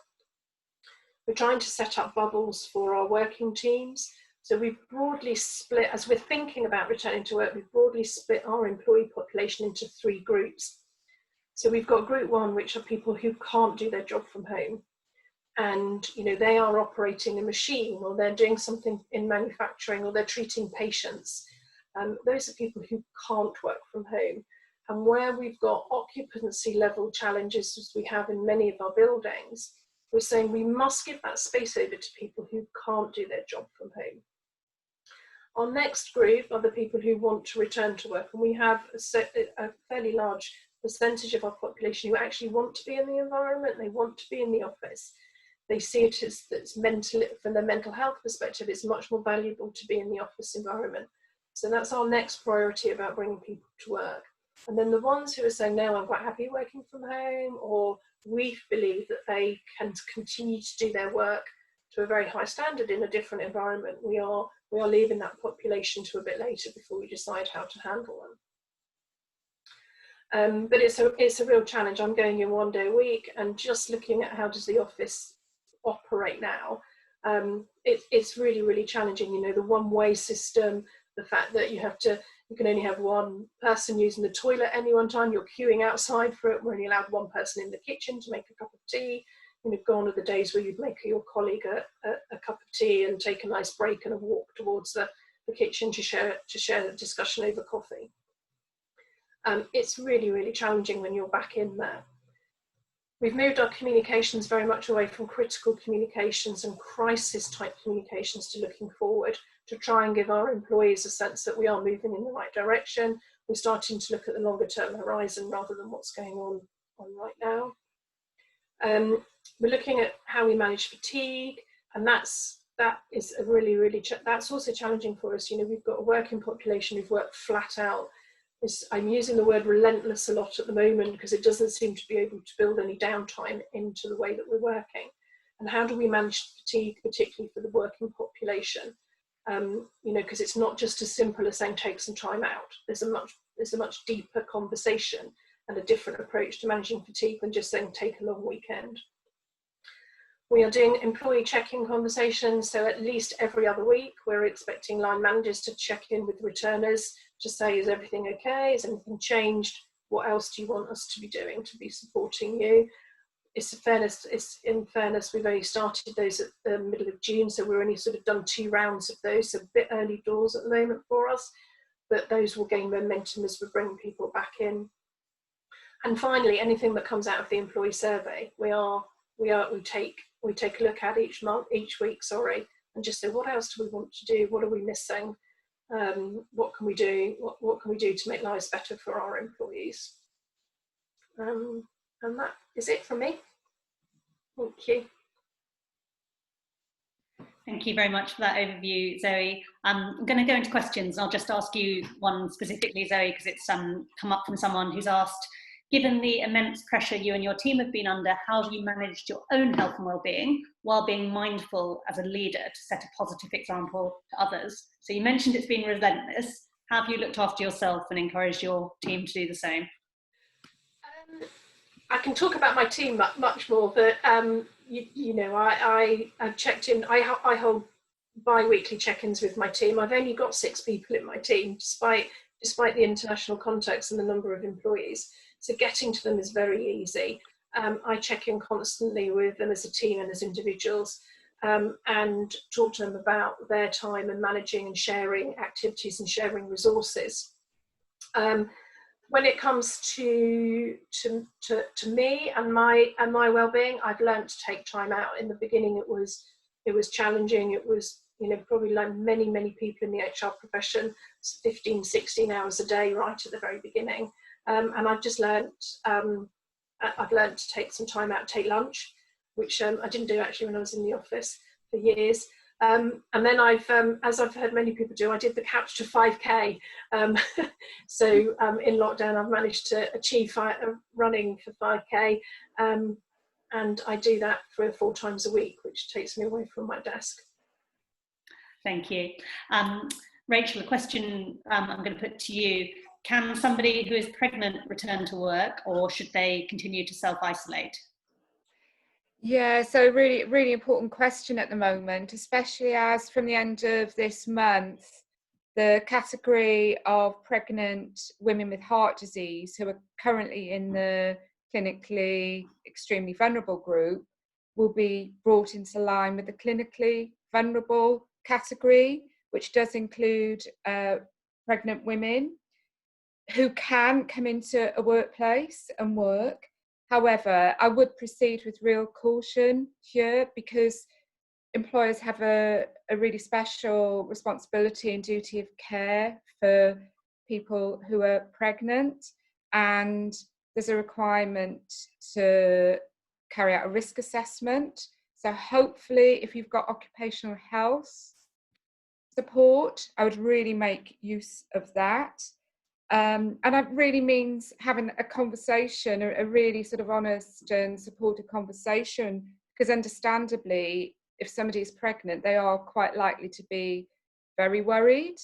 We're trying to set up bubbles for our working teams. So we've broadly split, as we're thinking about returning to work, we've broadly split our employee population into 3 groups. So we've got group 1, which are people who can't do their job from home. And, you know, they are operating a machine, or they're doing something in manufacturing, or they're treating patients. Those are people who can't work from home. And where we've got occupancy level challenges, as we have in many of our buildings, we're saying we must give that space over to people who can't do their job from home. Our next group are the people who want to return to work, and we have a fairly large percentage of our population who actually want to be in the environment, they want to be in the office. They see it as from their mental health perspective, it's much more valuable to be in the office environment. So that's our next priority about bringing people to work. And then the ones who are saying, no, I'm quite happy working from home, or we believe that they can continue to do their work to a very high standard in a different environment, we are leaving that population to a bit later before we decide how to handle them. But it's a real challenge. I'm going in 1 day a week, and just looking at how does the office operate now, it's really, really challenging. You know, the one-way system, the fact that you can only have one person using the toilet at any one time, you're queuing outside for it, we're only allowed one person in the kitchen to make a cup of tea. You know, gone are the days where you'd make your colleague a cup of tea and take a nice break and a walk towards the kitchen to share the discussion over coffee. It's really, really challenging when you're back in there. We've moved our communications very much away from critical communications and crisis type communications to looking forward, to try and give our employees a sense that we are moving in the right direction. We're starting to look at the longer term horizon rather than what's going on right now. We're looking at how we manage fatigue, and that is a really that's also challenging for us. You know, we've got a working population who've worked flat out. I'm using the word relentless a lot at the moment because it doesn't seem to be able to build any downtime into the way that we're working. And how do we manage fatigue, particularly for the working population? You know, because it's not just as simple as saying take some time out. There's a much deeper conversation and a different approach to managing fatigue than just saying take a long weekend. We are doing employee check-in conversations, so at least every other week we're expecting line managers to check in with returners to say, is everything okay? Has anything changed? What else do you want us to be doing to be supporting you? In fairness, we've only started those at the middle of June, so we're only sort of done 2 rounds of those, so a bit early doors at the moment for us, but those will gain momentum as we bring people back in. And finally, anything that comes out of the employee survey, we take a look at each week, and just say, what else do we want to do? What are we missing? What can we do? What can we do to make lives better for our employees? And that is it from me. Thank you. Thank you very much for that overview, Zoe. I'm going to go into questions. I'll just ask you one specifically, Zoe, because it's come up from someone who's asked, given the immense pressure you and your team have been under, how have you managed your own health and well-being while being mindful as a leader to set a positive example to others? So you mentioned it's been relentless. How have you looked after yourself and encouraged your team to do the same? I can talk about my team much more, but you know, I've checked in. I hold bi-weekly check-ins with my team. I've only got 6 people in my team, despite the international context and the number of employees. So getting to them is very easy. I check in constantly with them as a team and as individuals, and talk to them about their time and managing and sharing activities and sharing resources. When it comes to me and my well-being, I've learned to take time out. In the beginning, it was challenging. It was, you know, probably like many people in the HR profession, 15, 16 hours a day right at the very beginning. And I've just learned, I've learned to take some time out, take lunch, which I didn't do actually when I was in the office for years. And then as I've heard many people do, I did the couch to 5K. So in lockdown, I've managed to achieve running for 5K. And I do that 3 or 4 times a week, which takes me away from my desk. Thank you. Rachel, a question I'm going to put to you. Can somebody who is pregnant return to work, or should they continue to self-isolate? Yeah, so really important question at the moment, especially as from the end of this month, the category of pregnant women with heart disease who are currently in the clinically extremely vulnerable group will be brought into line with the clinically vulnerable category, which does include pregnant women who can come into a workplace and work. However, I would proceed with real caution here, because employers have a really special responsibility and duty of care for people who are pregnant, and there's a requirement to carry out a risk assessment. So hopefully, if you've got occupational health support, I would really make use of that. And that really means having a conversation, a really sort of honest and supportive conversation, because understandably, if somebody is pregnant, they are quite likely to be very worried.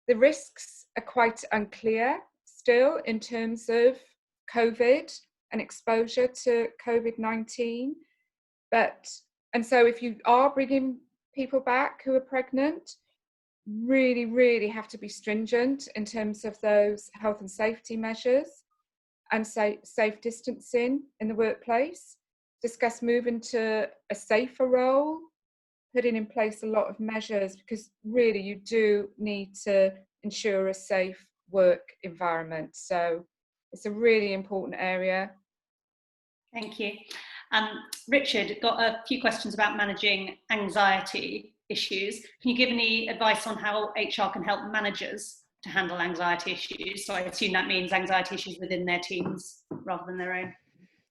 The risks are quite unclear still in terms of COVID and exposure to COVID-19. And so if you are bringing people back who are pregnant, really have to be stringent in terms of those health and safety measures, and safe distancing in the workplace. Discuss moving to a safer role, putting in place a lot of measures, because really you do need to ensure a safe work environment. So it's a really important area. Thank you. Richard, got a few questions about managing anxiety issues. Can you give any advice on how HR can help managers to handle anxiety issues? So I assume that means anxiety issues within their teams rather than their own.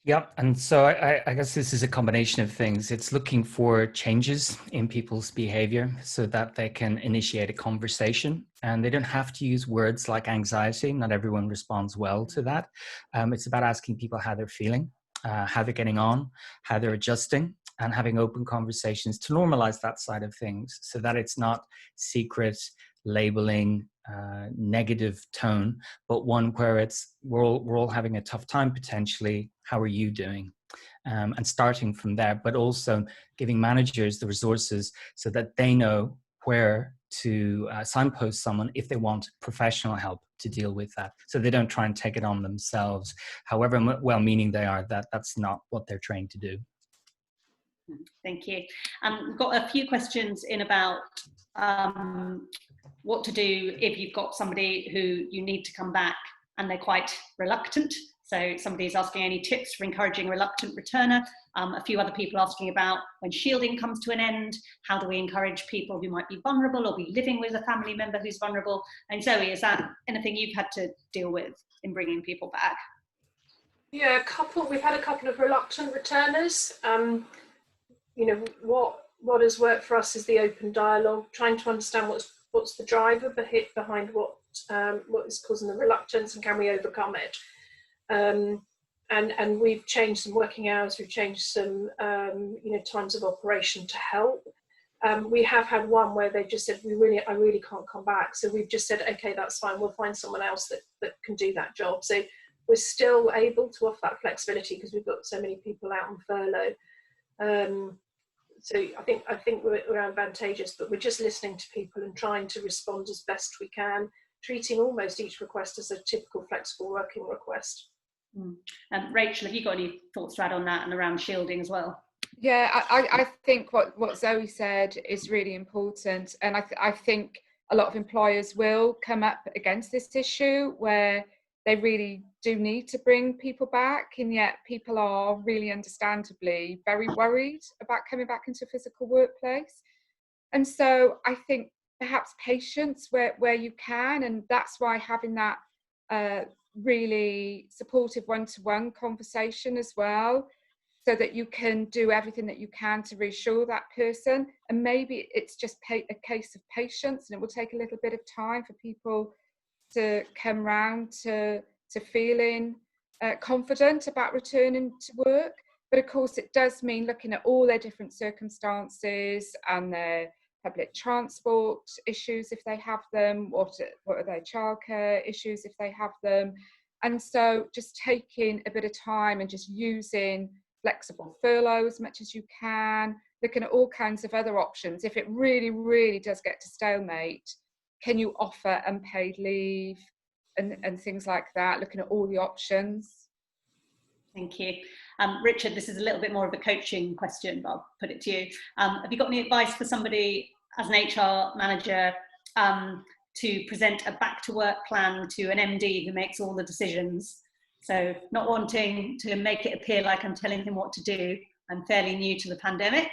Yeah, and so I guess this is a combination of things. It's looking for changes in people's behavior so that they can initiate a conversation, and they don't have to use words like anxiety. Not everyone responds well to that. It's about asking people how they're feeling, how they're getting on, how they're adjusting, and having open conversations to normalize that side of things so that it's not secret, labeling, negative tone, but one where we're all having a tough time potentially. How are you doing? And starting from there, but also giving managers the resources so that they know where to signpost someone if they want professional help to deal with that, so they don't try and take it on themselves, however well-meaning they are. That's not what they're trained to do. Thank you. We've got a few questions in about what to do if you've got somebody who you need to come back and they're quite reluctant. So somebody's asking any tips for encouraging a reluctant returner. A few other people asking about when shielding comes to an end, how do we encourage people who might be vulnerable or be living with a family member who's vulnerable? And Zoe, is that anything you've had to deal with in bringing people back? Yeah, we've had a couple of reluctant returners. You know, what has worked for us is the open dialogue, trying to understand what's the driver behind what is causing the reluctance, and can we overcome it. And we've changed some working hours, we've changed some times of operation to help. We have had one where they just said, I really can't come back. So we've just said, okay, that's fine, we'll find someone else that can do that job. So we're still able to offer that flexibility because we've got so many people out on furlough. So I think we're advantageous, but we're just listening to people and trying to respond as best we can, treating almost each request as a typical flexible working request. Rachel, have you got any thoughts to add on that and around shielding as well? Yeah, I think what Zoe said is really important, and I think a lot of employers will come up against this issue where they really do need to bring people back, and yet people are really understandably very worried about coming back into a physical workplace. And so I think perhaps patience where you can, and that's why having that really supportive one-to-one conversation as well, so that you can do everything that you can to reassure that person. And maybe it's just a case of patience, and it will take a little bit of time for people to come round to feeling confident about returning to work. But of course, it does mean looking at all their different circumstances and their public transport issues if they have them, what are their childcare issues if they have them. And so just taking a bit of time and just using flexible furlough as much as you can, looking at all kinds of other options. If it really, really does get to stalemate, can you offer unpaid leave and things like that, looking at all the options. Thank you. Richard, this is a little bit more of a coaching question, but I'll put it to you. Have you got any advice for somebody as an HR manager to present a back to work plan to an MD who makes all the decisions? So not wanting to make it appear like I'm telling him what to do. I'm fairly new to the pandemic.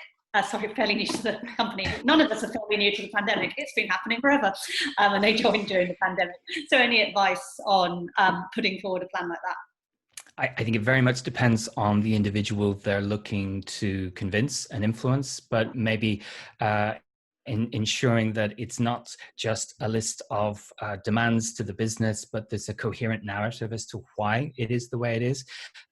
Fairly new to the company. None of us are fairly new to the pandemic. It's been happening forever. And they joined during the pandemic. So any advice on putting forward a plan like that? I think it very much depends on the individual they're looking to convince and influence, but maybe in ensuring that it's not just a list of demands to the business, but there's a coherent narrative as to why it is the way it is.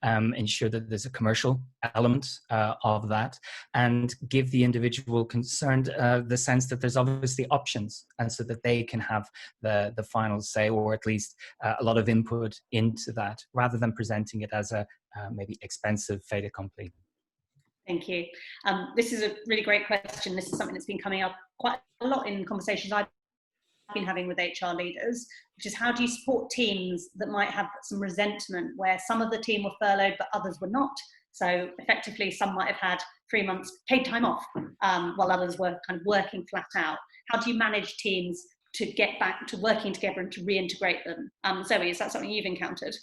Ensure that there's a commercial element of that, and give the individual concerned the sense that there's obviously options, and so that they can have the final say, or at least a lot of input into that, rather than presenting it as a maybe expensive fait accompli. Thank you. This is a really great question. This is something that's been coming up quite a lot in conversations I've been having with HR leaders, which is how do you support teams that might have some resentment where some of the team were furloughed but others were not? So effectively, some might have had 3 months paid time off while others were kind of working flat out. How do you manage teams to get back to working together and to reintegrate them? Zoe, is that something you've encountered?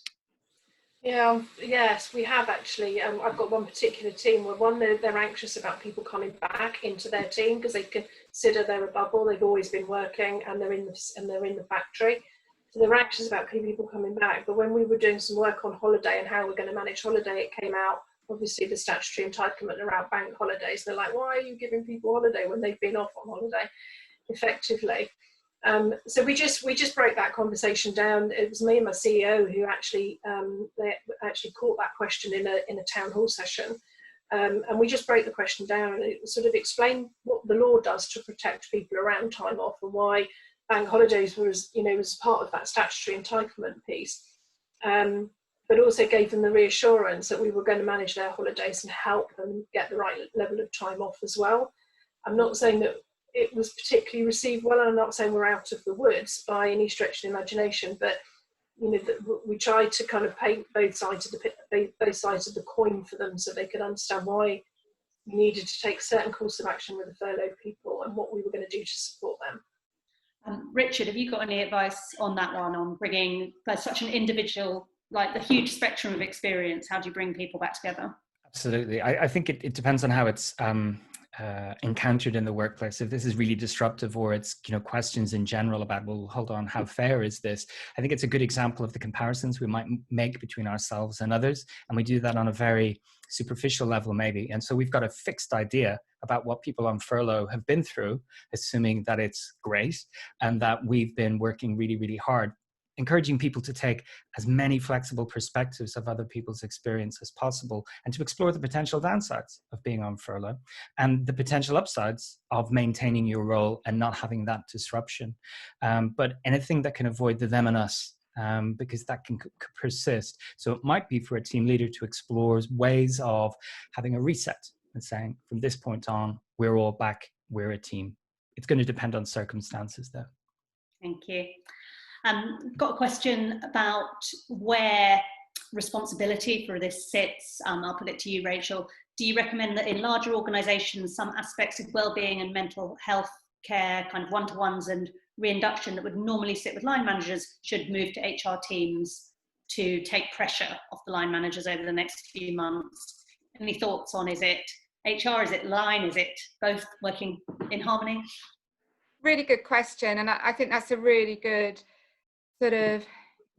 Yeah, yes, we have actually. I've got one particular team where they're anxious about people coming back into their team because they consider they're a bubble. They've always been working and they're in the factory, so they're anxious about people coming back. But when we were doing some work on holiday and how we're going to manage holiday, it came out obviously the statutory entitlement around bank holidays. They're like, why are you giving people holiday when they've been off on holiday, effectively? So we just broke that conversation down. It was me and my CEO who actually they actually caught that question in a town hall session, and we just broke the question down and it sort of explained what the law does to protect people around time off and why bank holidays was part of that statutory entitlement piece, but also gave them the reassurance that we were going to manage their holidays and help them get the right level of time off as well. I'm not saying that it was particularly received well, and I'm not saying we're out of the woods by any stretch of the imagination, but we tried to kind of paint both sides of the coin for them so they could understand why we needed to take certain course of action with the furloughed people and what we were going to do to support them. Richard, have you got any advice on that one, on bringing such an individual, like the huge spectrum of experience, how do you bring people back together? Absolutely. I think it depends on how it's encountered in the workplace. If this is really disruptive, or it's questions in general about, well, hold on, how fair is this? I think it's a good example of the comparisons we might make between ourselves and others, and we do that on a very superficial level maybe. And so we've got a fixed idea about what people on furlough have been through, assuming that it's great and that we've been working really, really hard, encouraging people to take as many flexible perspectives of other people's experience as possible, and to explore the potential downsides of being on furlough and the potential upsides of maintaining your role and not having that disruption. But anything that can avoid the them and us, because that can persist. So it might be for a team leader to explore ways of having a reset and saying, from this point on, we're all back, we're a team. It's going to depend on circumstances, though. Thank you. Got a question about where responsibility for this sits. I'll put it to you, Rachel. Do you recommend that in larger organisations, some aspects of wellbeing and mental health care, kind of one-to-ones and reinduction that would normally sit with line managers should move to HR teams to take pressure off the line managers over the next few months? Any thoughts on, is it HR, is it line, is it both working in harmony? Really good question, and I think that's a really good sort of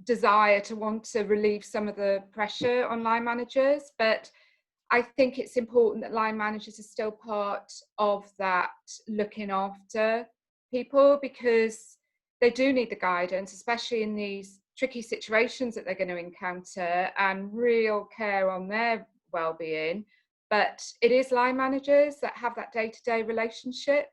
desire to want to relieve some of the pressure on line managers, but I think it's important that line managers are still part of that looking after people, because they do need the guidance, especially in these tricky situations that they're going to encounter, and real care on their well-being. But it is line managers that have that day-to-day relationship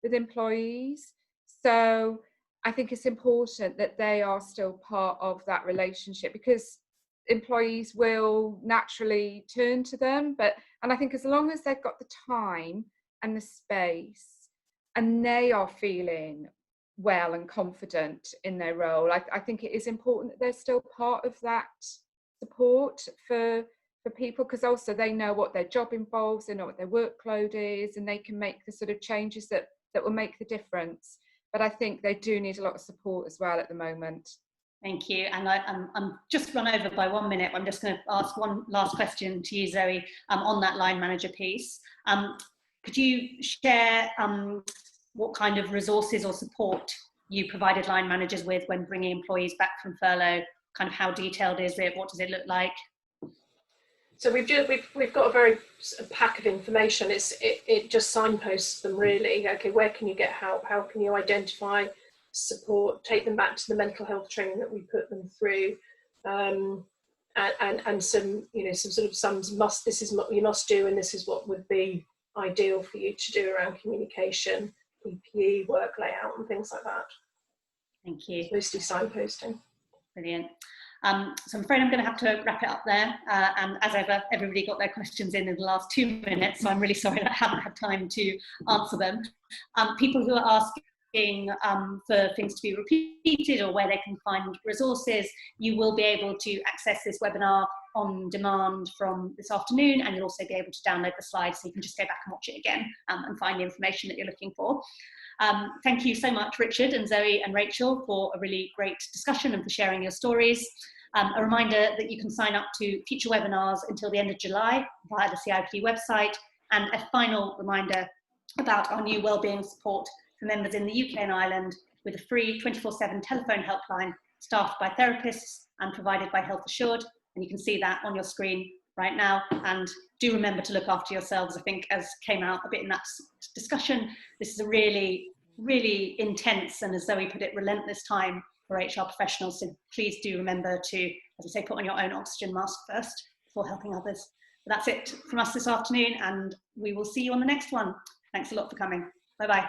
with employees. So I think it's important that they are still part of that relationship, because employees will naturally turn to them. And I think as long as they've got the time and the space and they are feeling well and confident in their role, I think it is important that they're still part of that support for people, because also they know what their job involves, they know what their workload is, and they can make the sort of changes that will make the difference. But I think they do need a lot of support as well at the moment. Thank you. And I'm just run over by 1 minute. I'm just going to ask one last question to you, Zoe, on that line manager piece. Could you share what kind of resources or support you provided line managers with when bringing employees back from furlough? Kind of how detailed is it? What does it look like? So we've got a very pack of information. It just signposts them really. Okay, where can you get help? How can you identify support? Take them back to the mental health training that we put them through, and some this is what you must do, and this is what would be ideal for you to do around communication, PPE, work layout, and things like that. Thank you. It's mostly signposting. Brilliant. So I'm afraid I'm going to have to wrap it up there. And as ever, everybody got their questions in the last 2 minutes, so I'm really sorry that I haven't had time to answer them. People who are asking for things to be repeated or where they can find resources, you will be able to access this webinar on demand from this afternoon, and you'll also be able to download the slides, so you can just go back and watch it again and find the information that you're looking for. Thank you so much, Richard and Zoe and Rachel, for a really great discussion and for sharing your stories. A reminder that you can sign up to future webinars until the end of July via the CIPD website, and a final reminder about our new wellbeing support for members in the UK and Ireland, with a free 24/7 telephone helpline staffed by therapists and provided by Health Assured. And you can see that on your screen right now. And do remember to look after yourselves. I think, as came out a bit in that discussion, this is a really, really intense and, as Zoe put it, relentless time for HR professionals. So please do remember to, as I say, put on your own oxygen mask first before helping others. But that's it from us this afternoon, and we will see you on the next one. Thanks a lot for coming. Bye-bye.